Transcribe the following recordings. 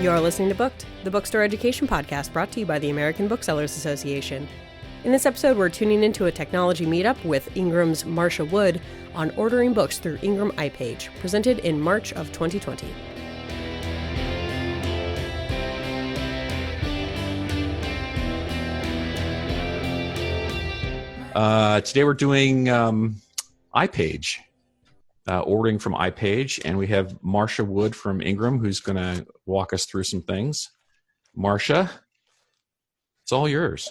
You're listening to Booked, the bookstore education podcast brought to you by the American Booksellers Association. In this episode, we're tuning into a technology meetup with Ingram's Marsha Wood on ordering books through Ingram ipage, presented in March of 2020. Today we're doing ipage, ordering from ipage, and we have Marsha Wood from Ingram who's going to walk us through some things. Marsha, it's all yours.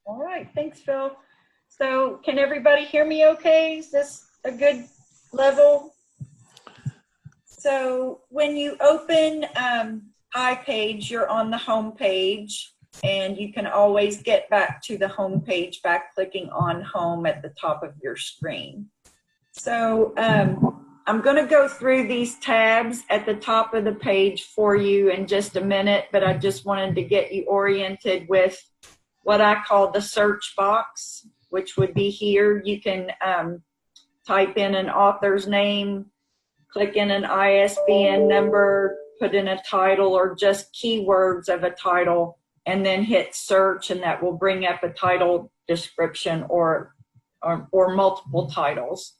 All right, thanks, Phil. So can everybody hear me okay? Is this a good level? So when you open ipage, you're on the home page. And you can always get back to the home page by clicking on home at the top of your screen. So I'm going to go through these tabs at the top of the page for you in just a minute, but I just wanted to get you oriented with what I call the search box, which would be here. You can type in an author's name, click in an ISBN number, put in a title or just keywords of a title, and then hit search, and that will bring up a title description or multiple titles.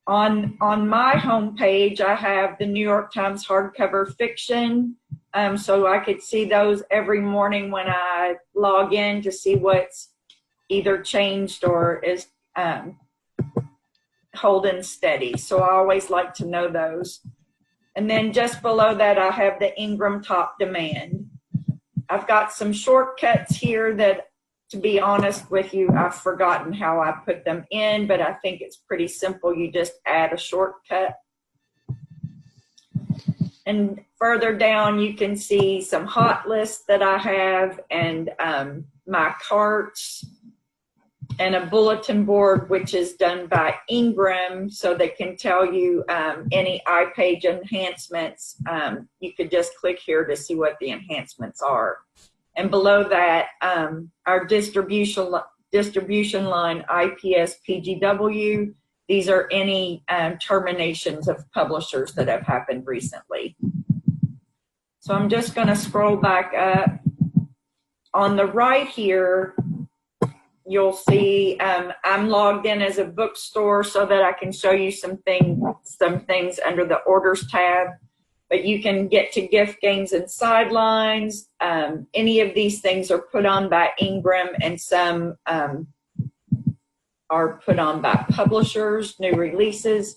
On my homepage, I have the New York Times hardcover fiction, so I could see those every morning when I log in to see what's either changed or is holding steady. So I always like to know those. And then just below that, I have the Ingram Top Demand. I've got some shortcuts here that, to be honest with you, I've forgotten how I put them in, but I think it's pretty simple. You just add a shortcut. And further down, you can see some hot lists that I have and my carts and a bulletin board, which is done by Ingram, so they can tell you any ipage enhancements. You could just click here to see what the enhancements are. And below that, our distribution line, IPS, PGW. These are any terminations of publishers that have happened recently. So I'm just going to scroll back up. On the right here, you'll see I'm logged in as a bookstore so that I can show you some things under the orders tab. But you can get to gift games and sidelines. Any of these things are put on by Ingram, and some are put on by publishers, new releases.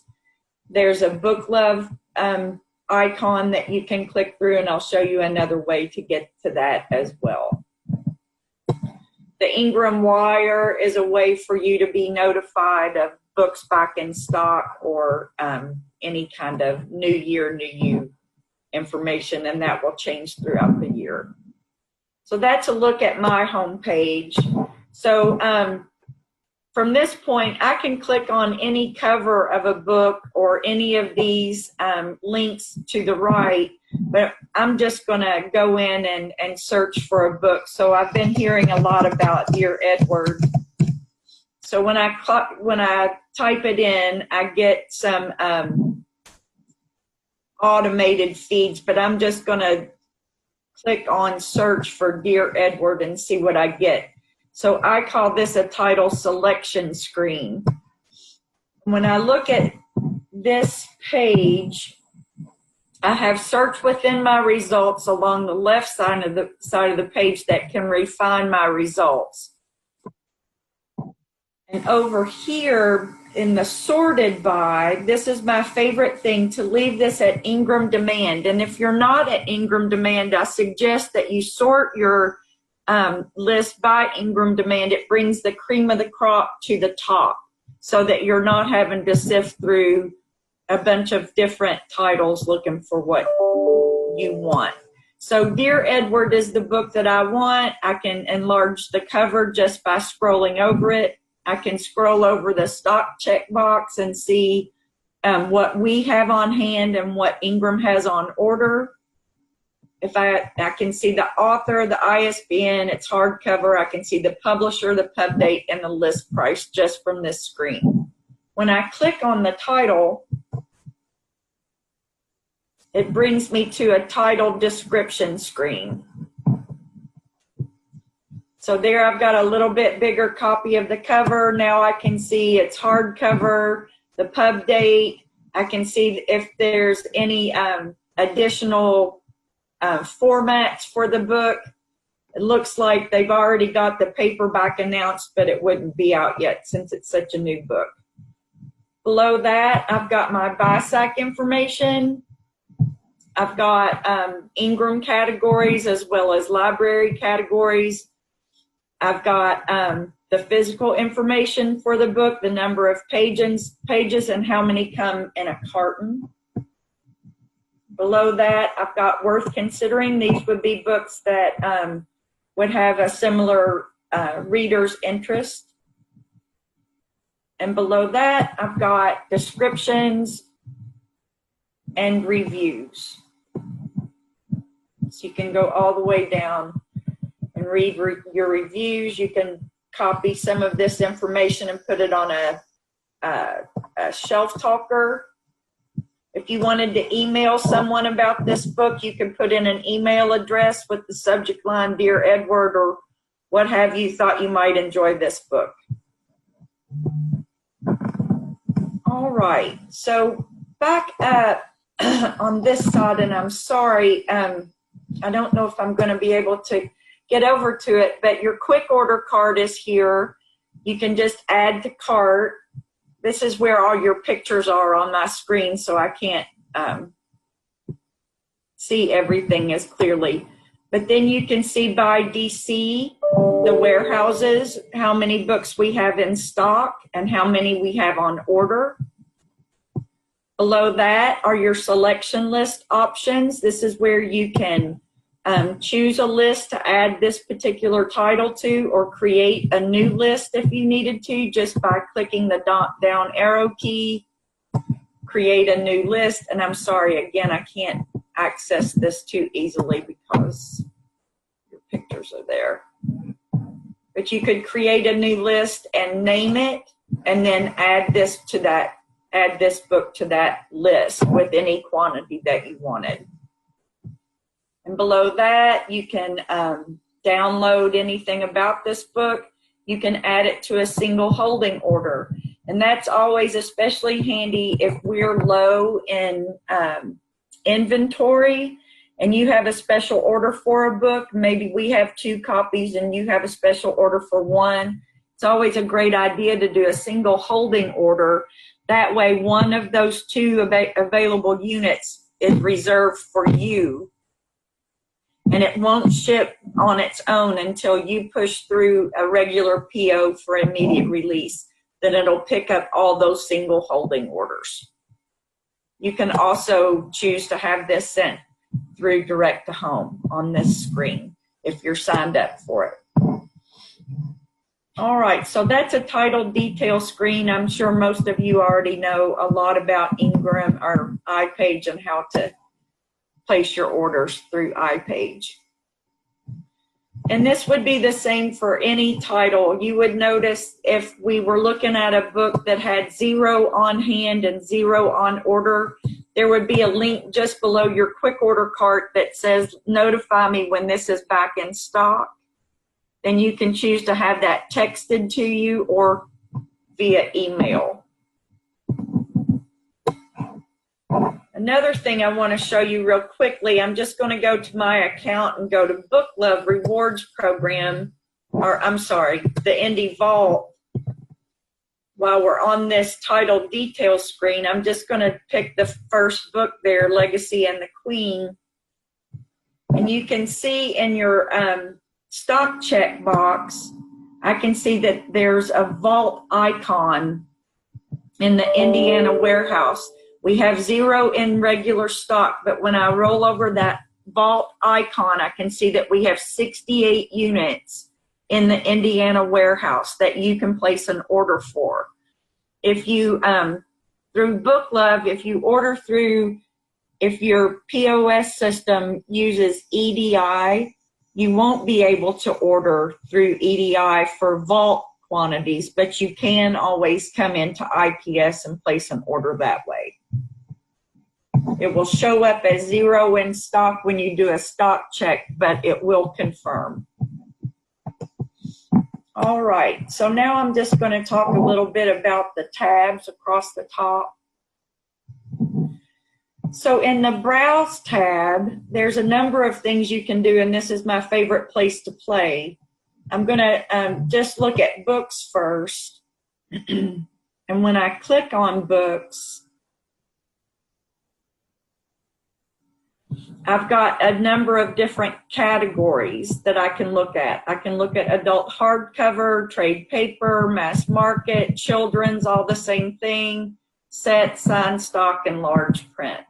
There's a book love icon that you can click through, and I'll show you another way to get to that as well. The Ingram Wire is a way for you to be notified of books back in stock or any kind of new year, new you information, and that will change throughout the year. So that's a look at my homepage. So from this point, I can click on any cover of a book or any of these links to the right, but I'm just going to go in and search for a book. So I've been hearing a lot about Dear Edward. So when I type it in, I get some automated feeds, but I'm just going to click on search for Dear Edward and see what I get. So I call this a title selection screen. When I look at this page, I have search within my results along the left side of the page that can refine my results. And over here in the sorted by, this is my favorite thing, to leave this at Ingram Demand. And if you're not at Ingram Demand, I suggest that you sort your list by Ingram Demand. It brings the cream of the crop to the top so that you're not having to sift through a bunch of different titles looking for what you want. So Dear Edward is the book that I want. I can enlarge the cover just by scrolling over it. I can scroll over the stock checkbox and see what we have on hand and what Ingram has on order. If I can see the author, the ISBN, its hardcover. I can see the publisher, the pub date, and the list price just from this screen. When I click on the title, it brings me to a title description screen. So there I've got a little bit bigger copy of the cover. Now I can see it's hardcover, the pub date. I can see if there's any additional formats for the book. It looks like they've already got the paperback announced, but it wouldn't be out yet since it's such a new book. Below that, I've got my BISAC information. I've got Ingram categories as well as library categories. I've got the physical information for the book, the number of pages, and how many come in a carton. Below that, I've got worth considering. These would be books that would have a similar reader's interest. And below that, I've got descriptions and reviews. So you can go all the way down and read your reviews. You can copy some of this information and put it on a shelf talker. If you wanted to email someone about this book, you can put in an email address with the subject line, Dear Edward, or what have you, thought you might enjoy this book. All right, so back up on this side, and I'm sorry, I don't know if I'm going to be able to get over to it, but your quick order card is here. You can just add to cart. This is where all your pictures are on my screen, so I can't see everything as clearly. But then you can see by DC, the warehouses, how many books we have in stock and how many we have on order. Below that are your selection list options. This is where you can choose a list to add this particular title to, or create a new list if you needed to, just by clicking the down arrow key, create a new list. And I'm sorry, again, I can't access this too easily because your pictures are there. But you could create a new list and name it, and then add this book to that list with any quantity that you wanted. And below that, you can download anything about this book. You can add it to a single holding order. And that's always especially handy if we're low in inventory and you have a special order for a book. Maybe we have 2 copies and you have a special order for 1. It's always a great idea to do a single holding order. That way, one of those 2 available units is reserved for you. And it won't ship on its own until you push through a regular PO for immediate release. Then it'll pick up all those single holding orders. You can also choose to have this sent through direct to home on this screen if you're signed up for it. All right, so that's a title detail screen. I'm sure most of you already know a lot about Ingram or ipage and how to place your orders through ipage. And this would be the same for any title. You would notice if we were looking at a book that had 0 on hand and 0 on order, there would be a link just below your quick order cart that says, notify me when this is back in stock. Then you can choose to have that texted to you or via email. Another thing I want to show you real quickly, I'm just going to go to my account and go to Book Love Rewards Program, or I'm sorry, the Indie Vault. While we're on this title detail screen, I'm just going to pick the first book there, Legacy and the Queen. And you can see in your stock check box, I can see that there's a vault icon in the Indiana warehouse. We have 0 in regular stock, but when I roll over that vault icon, I can see that we have 68 units in the Indiana warehouse that you can place an order for. If you, through Book Love, if you order through, if your POS system uses EDI, you won't be able to order through EDI for vault quantities, but you can always come into IPS and place an order that way. It will show up as 0 in stock when you do a stock check, but it will confirm. All right, so now I'm just going to talk a little bit about the tabs across the top. So in the Browse tab, there's a number of things you can do, and this is my favorite place to play. I'm going to just look at books first. And when I click on books, I've got a number of different categories that I can look at. I can look at adult hardcover, trade paper, mass market, children's, all the same thing, set, signed stock, and large print.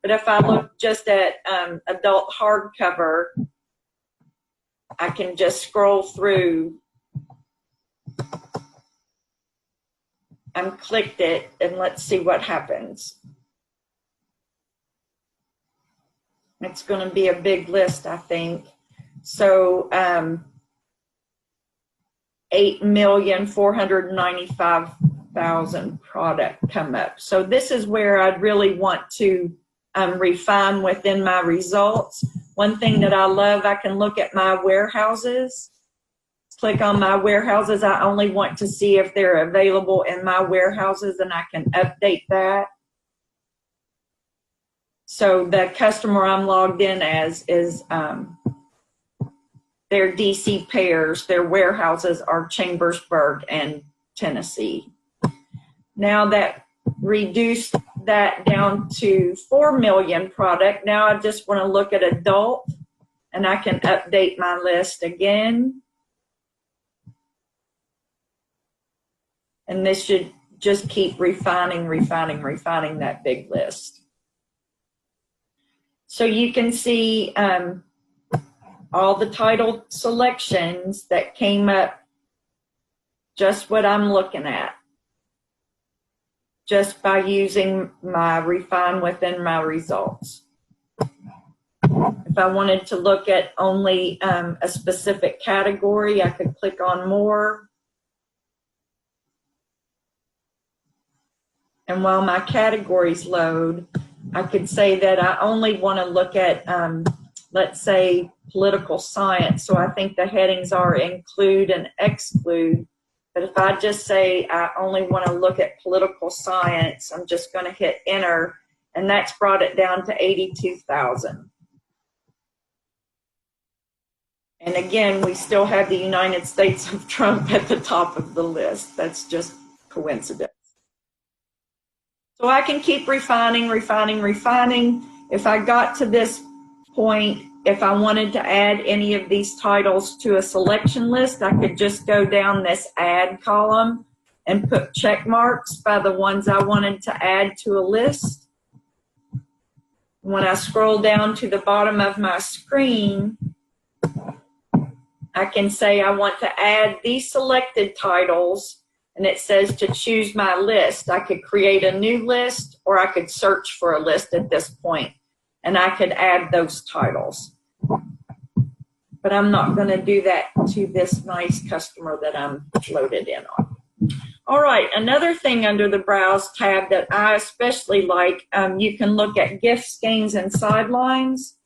But if I look just at adult hardcover, I can just scroll through and clicked it, and let's see what happens. It's going to be a big list, I think. So 8,495,000 product come up. So this is where I'd really want to refine within my results. One thing that I love, I can look at my warehouses. Click on my warehouses. I only want to see if they're available in my warehouses, and I can update that. So the customer I'm logged in as is their DC pairs. Their warehouses are Chambersburg and Tennessee. Now that reduced that down to 4 million product. Now I just want to look at adult, and I can update my list again. And this should just keep refining that big list. So you can see all the title selections that came up, just what I'm looking at, just by using my refine within my results. If I wanted to look at only a specific category, I could click on more. And while my categories load, I could say that I only want to look at, let's say, political science. So I think the headings are include and exclude. But if I just say I only want to look at political science, I'm just going to hit enter, and that's brought it down to 82,000. And again, we still have the United States of Trump at the top of the list. That's just coincidence. So I can keep refining. If I got to this point, if I wanted to add any of these titles to a selection list, I could just go down this add column and put check marks by the ones I wanted to add to a list. When I scroll down to the bottom of my screen, I can say I want to add these selected titles, and it says to choose my list. I could create a new list, or I could search for a list at this point, and I could add those titles. But I'm not going to do that to this nice customer that I'm loaded in on. All right, another thing under the Browse tab that I especially like, you can look at gifts, games, and sidelines.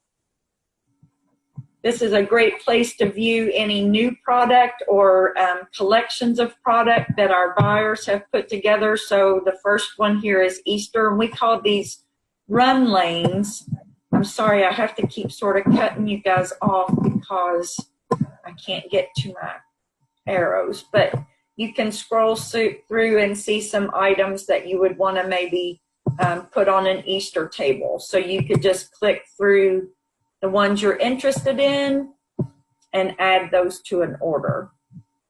This is a great place to view any new product or collections of product that our buyers have put together. So the first one here is Easter, and we call these run lanes. I'm sorry, I have to keep sort of cutting you guys off because I can't get to my arrows. But you can scroll through and see some items that you would want to maybe put on an Easter table. So you could just click through the ones you're interested in and add those to an order.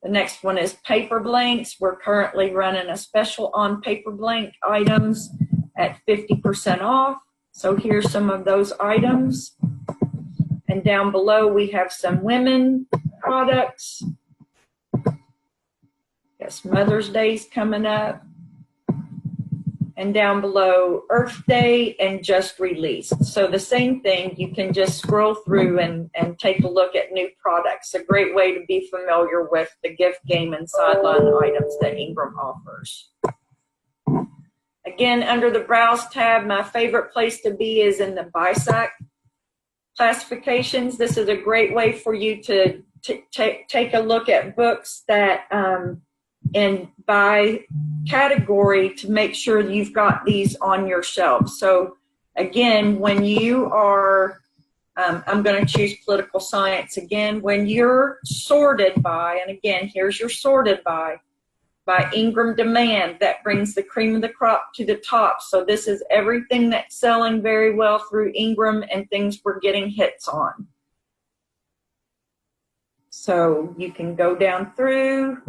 The next one is paper blanks. We're currently running a special on paper blank items at 50% off. So here's some of those items. And down below we have some women products. Yes, Mother's Day's coming up. And down below, Earth Day and just released. So the same thing, you can just scroll through and take a look at new products. A great way to be familiar with the gift, game, and sideline items that Ingram offers. Again, under the Browse tab, my favorite place to be is in the BISAC classifications. This is a great way for you to take a look at books that and by category to make sure you've got these on your shelf. So again, when you are, I'm going to choose political science again, when you're sorted by, and again, here's your sorted by Ingram demand, that brings the cream of the crop to the top. So this is everything that's selling very well through Ingram and things we're getting hits on. So you can go down through,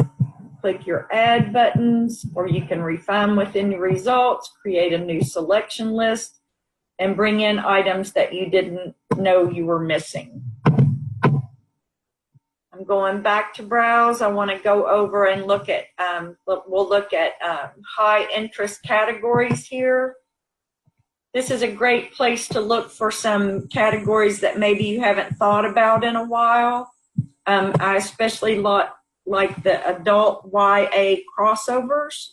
click your add buttons, or you can refine within your results, create a new selection list, and bring in items that you didn't know you were missing. I'm going back to browse. I want to go over and look at, we'll look at high interest categories here. This is a great place to look for some categories that maybe you haven't thought about in a while. I especially like the adult YA crossovers.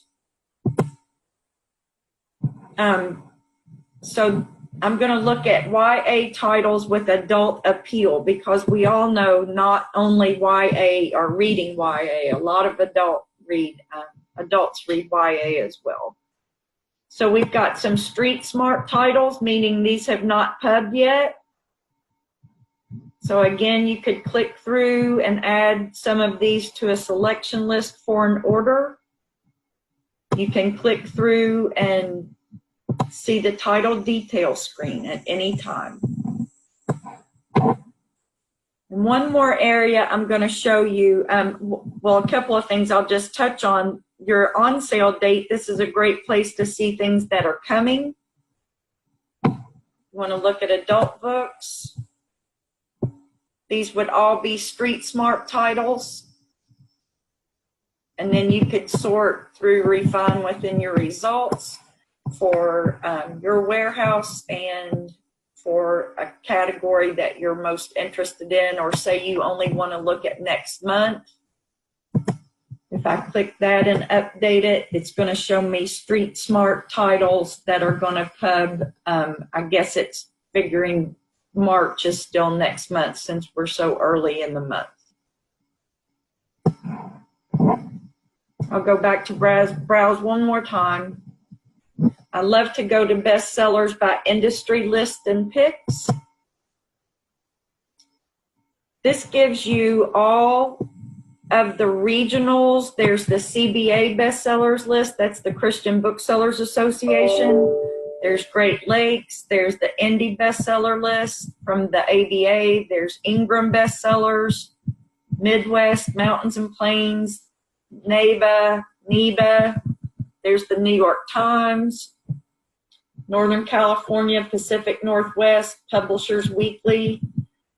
So I'm going to look at YA titles with adult appeal, because we all know not only YA are reading YA, a lot of adults read YA as well. So we've got some street smart titles, meaning these have not pubbed yet. So again, you could click through and add some of these to a selection list for an order. You can click through and see the title detail screen at any time. And one more area I'm going to show you, well, a couple of things I'll just touch on. Your on sale date, this is a great place to see things that are coming. You want to look at adult books. These would all be street smart titles. And then you could sort through, refine within your results for your warehouse and for a category that you're most interested in, or say you only want to look at next month. If I click that and update it, it's going to show me street smart titles that are going to pub. I guess it's figuring March is still next month since we're so early in the month. I'll go back to browse one more time. I love to go to bestsellers by industry list and picks. This gives you all of the regionals. There's the CBA bestsellers list. That's the Christian Booksellers Association. There's Great Lakes. There's the Indie bestseller list from the ABA. There's Ingram bestsellers, Midwest, Mountains and Plains, NEBA. There's the New York Times, Northern California, Pacific Northwest, Publishers Weekly,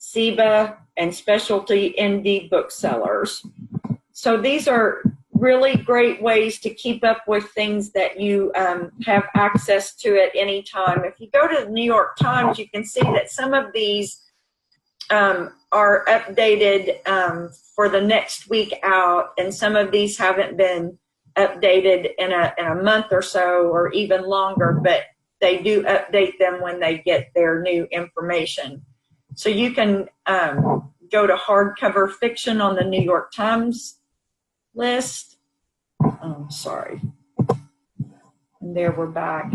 SEBA, and Specialty Indie Booksellers. So these are really great ways to keep up with things that you have access to at any time. If you go to the New York Times, you can see that some of these are updated for the next week out, and some of these haven't been updated in a month or so or even longer, but they do update them when they get their new information. So you can go to hardcover fiction on the New York Times list. Sorry. And there we're back.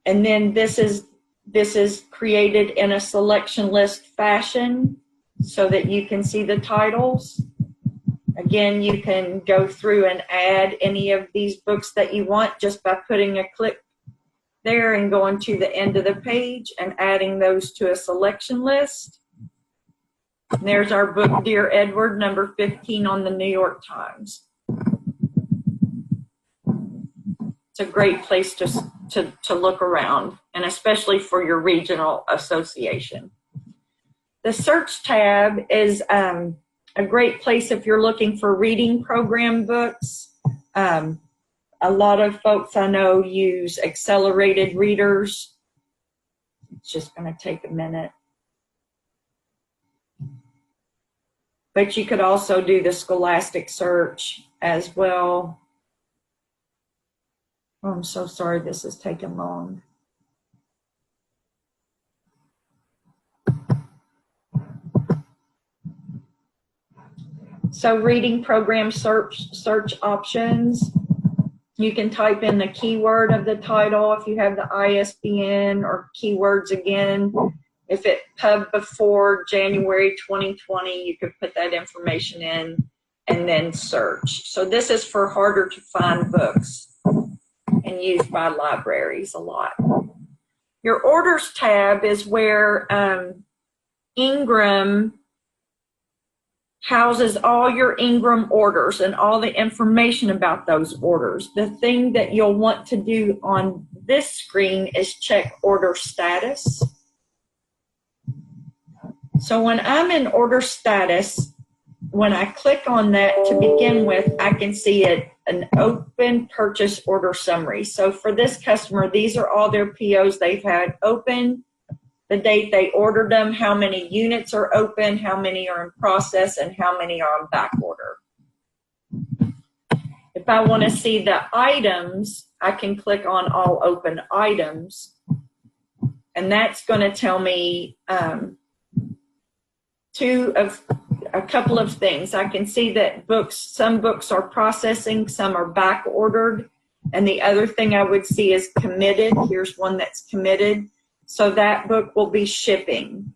And then this is created in a selection list fashion so that you can see the titles. Again, you can go through and add any of these books that you want just by putting a click there and going to the end of the page and adding those to a selection list. And there's our book, Dear Edward, number 15 on the New York Times. It's a great place to look around, and especially for your regional association. The search tab is a great place if you're looking for reading program books. A lot of folks I know use accelerated readers. It's just going to take a minute. But you could also do the Scholastic search as well. Oh, I'm so sorry this is taking long. So reading program search options. You can type in the keyword of the title if you have the ISBN, or keywords again. If it pub before January 2020, you could put that information in and then search. So this is for harder to find books and used by libraries a lot. Your orders tab is where Ingram houses all your Ingram orders and all the information about those orders. The thing that you'll want to do on this screen is check order status. So when I'm in order status, when I click on that to begin with, I can see an open purchase order summary. So for this customer, these are all their POs they've had open, the date they ordered them, how many units are open, how many are in process, and how many are on back order. If I want to see the items, I can click on all open items, and that's going to tell me a couple of things. I can see that some books are processing, some are back ordered, and the other thing I would see is committed. Here's one that's committed. So that book will be shipping.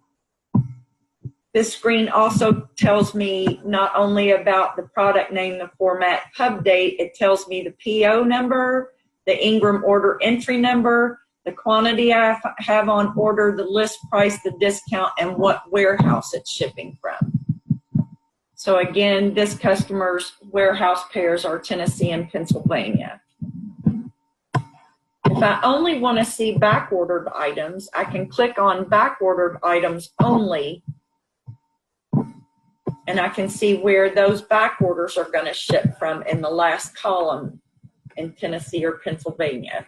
This screen also tells me not only about the product name, the format, pub date, it tells me the PO number, the Ingram order entry number, the quantity I have on order, the list price, the discount, and what warehouse it's shipping from. So again, this customer's warehouse pairs are Tennessee and Pennsylvania. If I only want to see back-ordered items, I can click on back-ordered items only, and I can see where those back orders are going to ship from in the last column in Tennessee or Pennsylvania.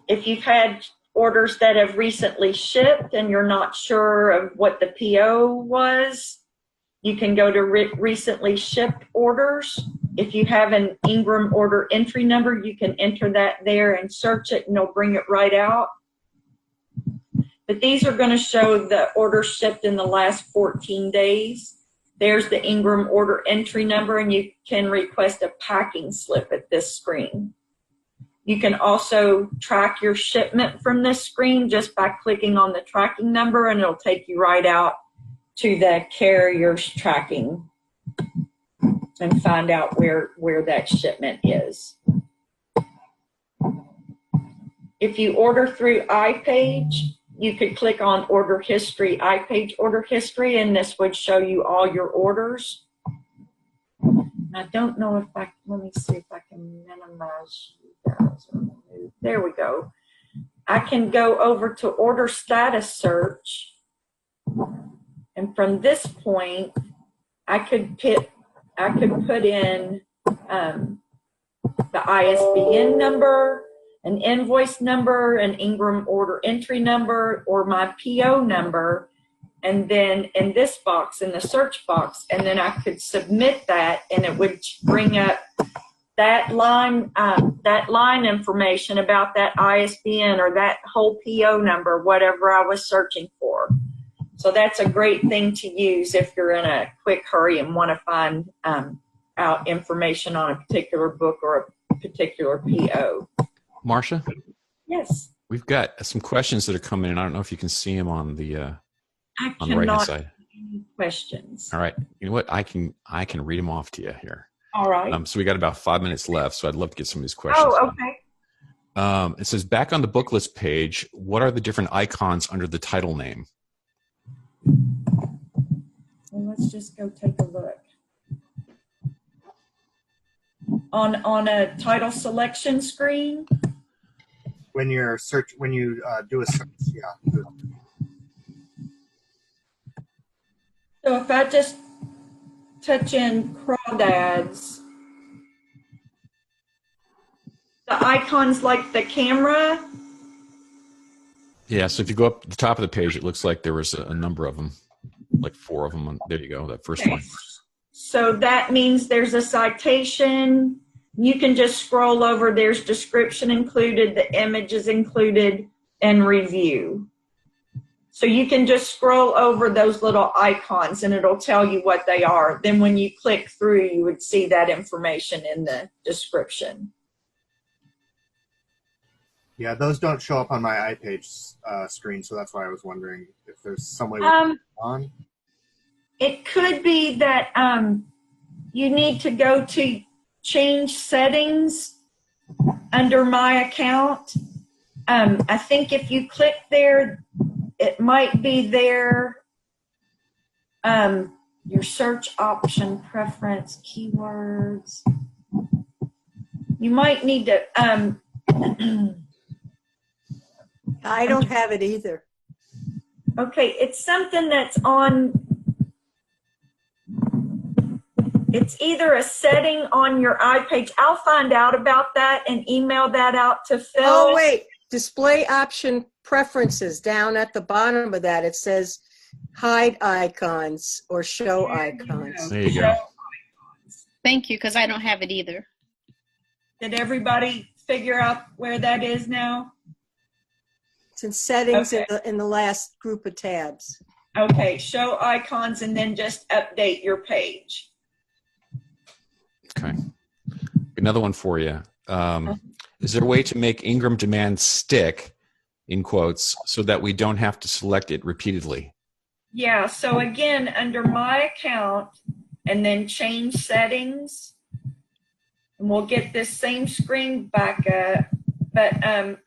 If you've had orders that have recently shipped and you're not sure of what the PO was, you can go to recently shipped orders. If you have an Ingram order entry number, you can enter that there and search it, and it'll bring it right out. But these are going to show the orders shipped in the last 14 days. There's the Ingram order entry number, and you can request a packing slip at this screen. You can also track your shipment from this screen just by clicking on the tracking number, and it'll take you right out to the carrier's tracking and find out where that shipment is. If you order through ipage, you could click on order history, ipage order history, and this would show you all your orders. I don't know if let me see if I can minimize you guys. There we go. I can go over to order status search, and from this point, I could put in the ISBN number, an invoice number, an Ingram order entry number, or my PO number, and then in this box, in the search box, and then I could submit that, and it would bring up that line information about that ISBN or that whole PO number, whatever I was searching for. So that's a great thing to use if you're in a quick hurry and want to find out information on a particular book or a particular PO. Marsha? Yes. We've got some questions that are coming in. I don't know if you can see them on the right-hand side. Any questions. All right. You know what? I can read them off to you here. All right. So we got about 5 minutes left, so I'd love to get some of these questions. Oh, okay. It says, back on the book list page, what are the different icons under the title name? Well, let's just go take a look. On a title selection screen? When you do a search, yeah. So if I just touch in crawdads, the icons like the camera. Yeah, so if you go up to the top of the page, it looks like there was a number of them, like 4 of them. There you go, that first one. So that means there's a citation. You can just scroll over. There's description included, the image is included, and review. So you can just scroll over those little icons and it'll tell you what they are. Then when you click through, you would see that information in the description. Yeah, those don't show up on my iPage screen, so that's why I was wondering if there's some way on. It could be that you need to go to change settings under my account. I think if you click there, it might be there. Your search option preference, keywords. You might need to. I don't have it either. Okay, it's something that's on. It's either a setting on your iPage. I'll find out about that and email that out to Phil. Oh, wait. Display option preferences. Down at the bottom of that, it says hide icons or show icons. There you go. Thank you, because I don't have it either. Did everybody figure out where that is now? It's in settings Okay. in the last group of tabs. Okay, show icons and then just update your page. Okay. Another one for you. Is there a way to make Ingram demand stick, in quotes, so that we don't have to select it repeatedly? Yeah, so again, under my account and then change settings, and we'll get this same screen back up, but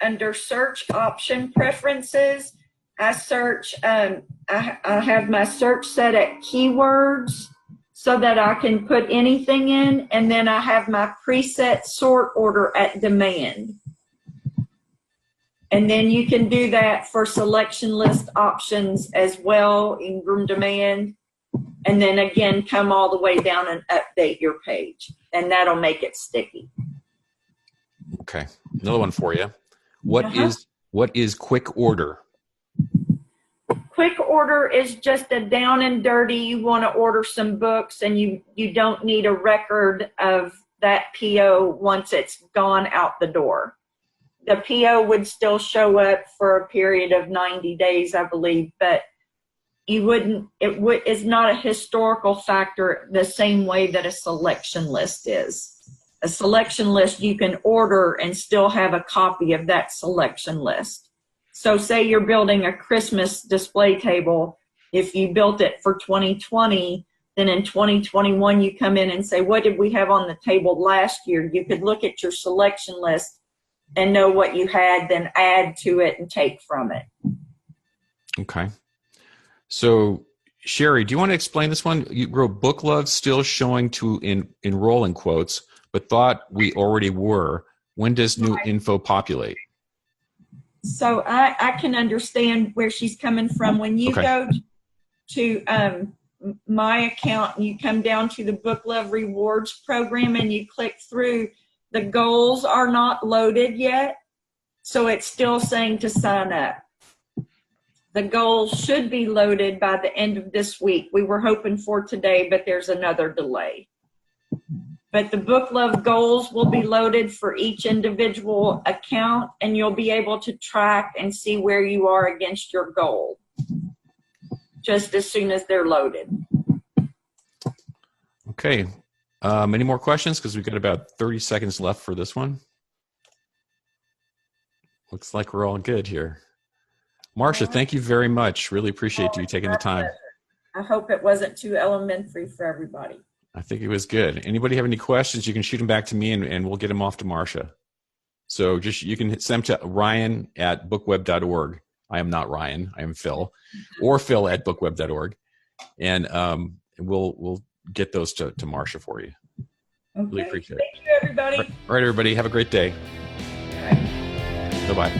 under search option preferences, I search, I have my search set at keywords so that I can put anything in, and then I have my preset sort order at demand. And then you can do that for selection list options as well, Ingram demand. And then again, come all the way down and update your page. And that'll make it sticky. Okay. Another one for you. What is quick order? Quick order is just a down and dirty. You want to order some books and you don't need a record of that PO once it's gone out the door. The PO would still show up for a period of 90 days, I believe, but it's not a historical factor the same way that a selection list is. A selection list you can order and still have a copy of that selection list. So say you're building a Christmas display table. If you built it for 2020, then in 2021 you come in and say, what did we have on the table last year? You could look at your selection list and know what you had, then add to it and take from it. Okay. So, Sherry, do you want to explain this one? You wrote book love still showing to enroll in quotes, but thought we already were. When does new info populate? So I can understand where she's coming from. When you go to my account and you come down to the Book Love Rewards program and you click through, the goals are not loaded yet. So it's still saying to sign up. The goals should be loaded by the end of this week. We were hoping for today, but there's another delay. But the Book Love goals will be loaded for each individual account, and you'll be able to track and see where you are against your goal just as soon as they're loaded. Okay. Any more questions? Because we've got about 30 seconds left for this one. Looks like we're all good here. Marsha, thank you very much. Really appreciate you taking the time. I hope it wasn't too elementary for everybody. I think it was good. Anybody have any questions, you can shoot them back to me and we'll get them off to Marsha. So just you can send them to Ryan@bookweb.org. I am not Ryan, I am Phil. Or Phil@bookweb.org. And we'll get those to Marsha for you. Okay. Really appreciate it. Thank you, everybody. All right, everybody. Have a great day. Bye-bye.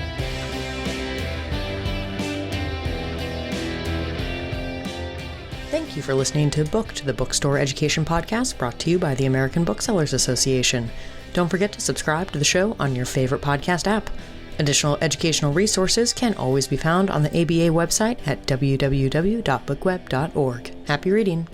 Thank you for listening to Booked, the bookstore education podcast brought to you by the American Booksellers Association. Don't forget to subscribe to the show on your favorite podcast app. Additional educational resources can always be found on the ABA website at www.bookweb.org. Happy reading!